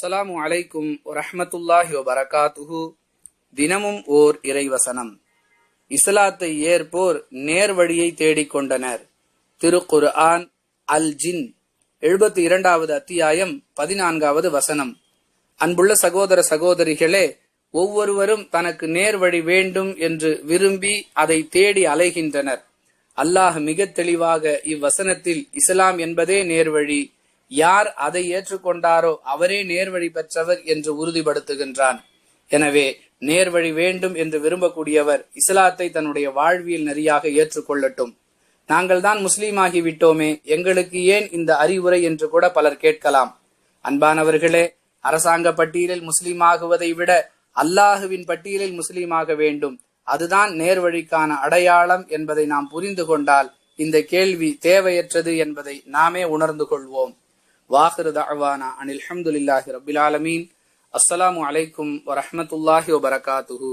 அஸ்ஸலாமு அலைக்கும் வரஹ்மத்துல்லாஹி வபரகாத்துஹு. தினமும் ஓர் இறைவசனம். இஸ்லாத்தை ஏற்போர் நேர்வழியை தேடிக்கொண்டனர். திருக்குர்ஆன் அல் ஜின் 72வது அத்தியாயம் 14வது வசனம். அன்புள்ள சகோதர சகோதரிகளே, ஒவ்வொருவரும் தனக்கு நேர்வழி வேண்டும் என்று விரும்பி அதை தேடி அலைகின்றனர். அல்லாஹ் மிக தெளிவாக இவ்வசனத்தில் இஸ்லாம் என்பதே நேர்வழி, யார் அதை ஏற்றுக்கொண்டாரோ அவரே நேர்வழி பெற்றவர் என்று உறுதிப்படுத்துகின்றான். எனவே நேர்வழி வேண்டும் என்று விரும்பக்கூடியவர் இஸ்லாத்தை தன்னுடைய வாழ்வியல் நெறியாக ஏற்றுக்கொள்ளட்டும். நாங்கள் தான் முஸ்லீமாகி விட்டோமே, எங்களுக்கு ஏன் இந்த அறிவுரை என்று கூட பலர் கேட்கலாம். அன்பானவர்களே, அரசாங்க பட்டியலில் முஸ்லீமாகுவதை விட அல்லாஹுவின் பட்டியலில் முஸ்லீமாக வேண்டும். அதுதான் நேர்வழிக்கான அடையாளம் என்பதை நாம் புரிந்து கொண்டால் இந்த கேள்வி தேவையற்றது என்பதை நாமே உணர்ந்து கொள்வோம். வாஹிரு தஅவானா அனில் ஹம்துலில்லாஹி ரப்பில் ஆலமீன். அஸ்ஸலாமு அலைக்கும் வரஹ்மத்துல்லாஹி வபரகாத்துஹு.